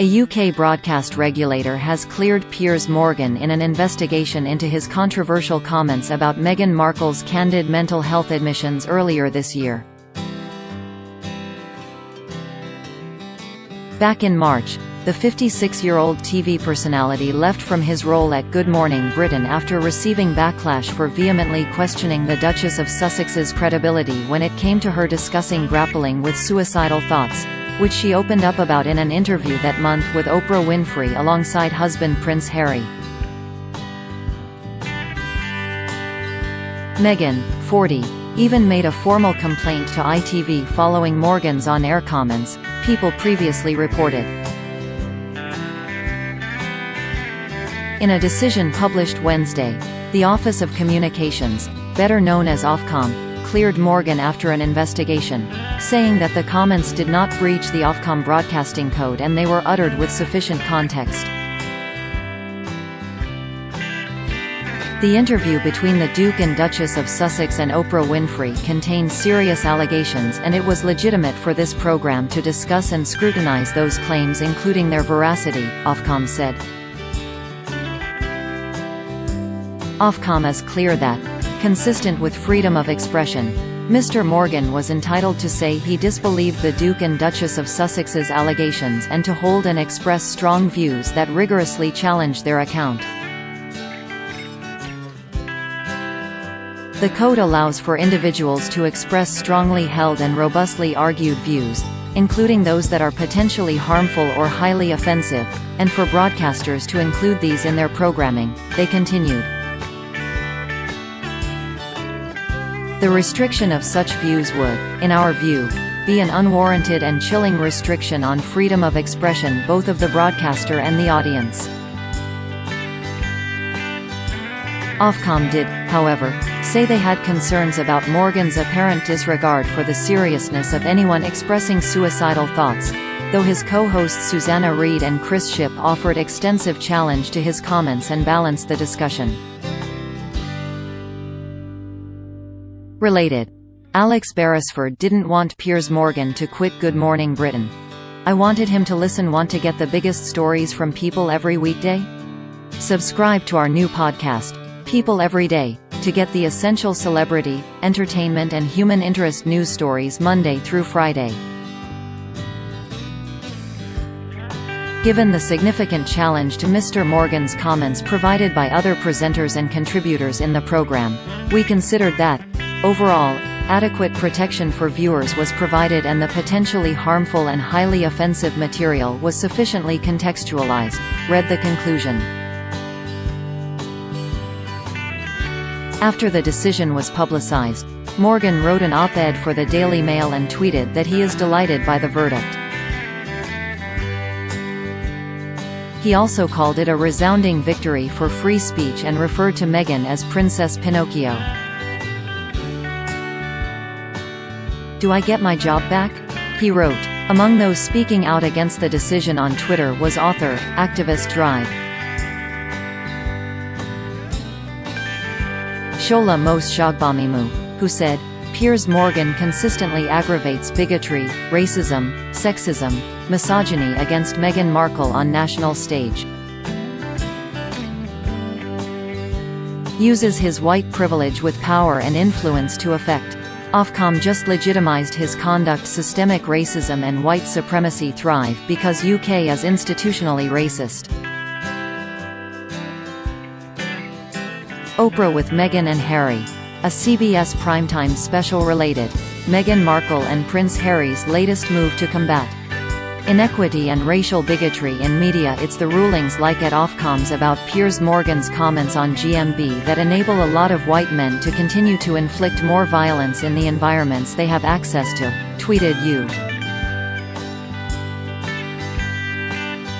The UK broadcast regulator has cleared Piers Morgan in an investigation into his controversial comments about Meghan Markle's candid mental health admissions earlier this year. Back in March, the 56-year-old TV personality left from his role at Good Morning Britain after receiving backlash for vehemently questioning the Duchess of Sussex's credibility when it came to her discussing grappling with suicidal thoughts, which she opened up about in an interview that month with Oprah Winfrey alongside husband Prince Harry. Meghan, 40, even made a formal complaint to ITV following Morgan's on-air comments, People previously reported. In a decision published Wednesday, the Office of Communications, better known as Ofcom, cleared Morgan after an investigation, saying that the comments did not breach the Ofcom broadcasting code and they were uttered with sufficient context. The interview between the Duke and Duchess of Sussex and Oprah Winfrey contained serious allegations, and it was legitimate for this program to discuss and scrutinize those claims, including their veracity, Ofcom said. Ofcom is clear that, consistent with freedom of expression, Mr. Morgan was entitled to say he disbelieved the Duke and Duchess of Sussex's allegations and to hold and express strong views that rigorously challenged their account. The code allows for individuals to express strongly held and robustly argued views, including those that are potentially harmful or highly offensive, and for broadcasters to include these in their programming, they continued. The restriction of such views would, in our view, be an unwarranted and chilling restriction on freedom of expression both of the broadcaster and the audience. Ofcom did, however, say they had concerns about Morgan's apparent disregard for the seriousness of anyone expressing suicidal thoughts, though his co-hosts Susanna Reid and Chris Shipp offered extensive challenge to his comments and balanced the discussion. Related. Alex Beresford didn't want Piers Morgan to quit Good Morning Britain. I wanted him to listen. Want to get the biggest stories from People every weekday? Subscribe to our new podcast, People Every Day, to get the essential celebrity, entertainment and human interest news stories Monday through Friday. Given the significant challenge to Mr. Morgan's comments provided by other presenters and contributors in the program, we considered that, overall, adequate protection for viewers was provided and the potentially harmful and highly offensive material was sufficiently contextualized, read the conclusion. After the decision was publicized, Morgan wrote an op-ed for the Daily Mail and tweeted that he is delighted by the verdict. He also called it a resounding victory for free speech and referred to Meghan as Princess Pinocchio. "Do I get my job back?" he wrote. Among those speaking out against the decision on Twitter was author, activist Drive. Shola Mos Shogbamimu, who said, Piers Morgan consistently aggravates bigotry, racism, sexism, misogyny against Meghan Markle on national stage. Uses his white privilege with power and influence to effect. Ofcom just legitimized his conduct. Systemic racism and white supremacy thrive because UK is institutionally racist. Oprah with Meghan and Harry. A CBS primetime special related, Meghan Markle and Prince Harry's latest move to combat inequity and racial bigotry in media. It's the rulings like at Ofcom's about Piers Morgan's comments on GMB that enable a lot of white men to continue to inflict more violence in the environments they have access to, tweeted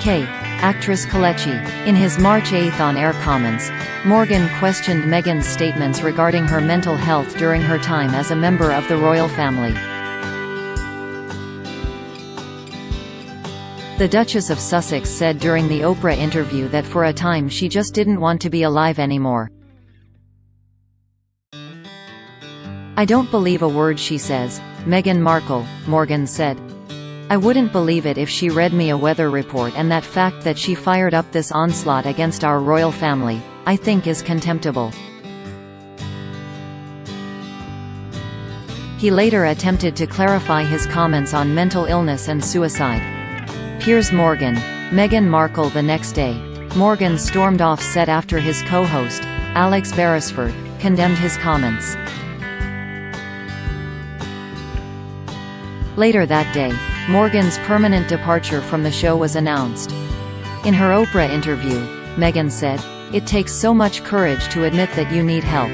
UK. Actress Kelechi. In his March 8 on-air comments, Morgan questioned Meghan's statements regarding her mental health during her time as a member of the royal family. The Duchess of Sussex said during the Oprah interview that for a time she just didn't want to be alive anymore. "I don't believe a word she says, Meghan Markle," Morgan said. I wouldn't believe it if she read me a weather report, and that fact that she fired up this onslaught against our royal family, I think is contemptible." He later attempted to clarify his comments on mental illness and suicide. Piers Morgan. Meghan Markle. The next day, Morgan stormed off set after his co-host, Alex Beresford, condemned his comments. Later that day, Morgan's permanent departure from the show was announced. In her Oprah interview, Meghan said, "It takes so much courage to admit that you need help.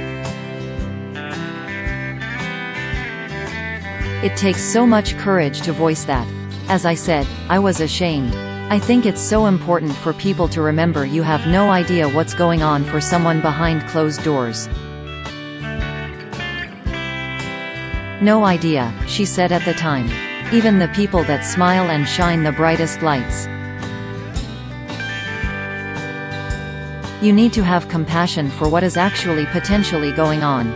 It takes so much courage to voice that. As I said, I was ashamed. I think it's so important for people to remember you have no idea what's going on for someone behind closed doors." "No idea," she said at the time. "Even the people that smile and shine the brightest lights. You need to have compassion for what is actually potentially going on.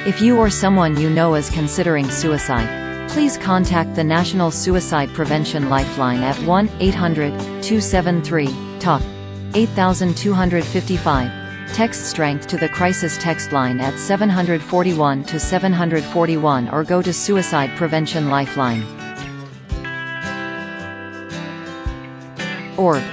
If you or someone you know is considering suicide, please contact the National Suicide Prevention Lifeline at 1-800-273-TALK, 8255. Text strength to the crisis text line at 741 to 741, or go to Suicide Prevention Lifeline. .org.